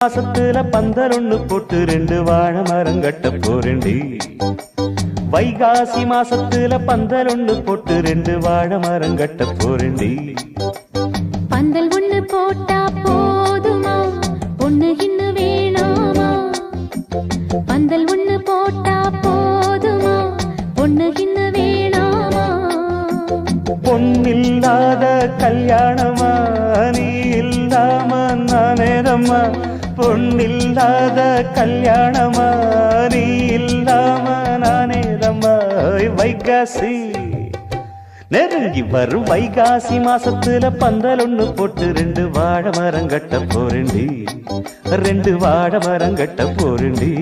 மாசத்துல பந்தல் ஒண்ணு போட்டு 2 வாழை மரம் கட்ட போறேண்டி. வைகாசி மாசத்துல பந்தல் ஒண்ணு போட்டு 2 வாழை மரம் கட்ட போறேண்டி. பந்தல் ஒண்ணு போட்டா போதுமா, பொண்ணு இன்னும் வேணாமா? பந்தல் ஒண்ணு போட்டா போதுமா, பொண்ணு இன்னும் வேணாமா? பொன்னில்லாத கல்யாணமா நீ இல்லாம நானேதம்மா. பொன்னில்லாத கல்யாணமா நீ இல்லாம நானேதம்மா. வைகாசி நெருங்கி வரும் வைகாசி மாசத்துல பந்தல் ஒண்ணு போட்டு 2 வாழை மரம் கட்ட போறேண்டி. 2 வாழை மரம் கட்ட போறேண்டி.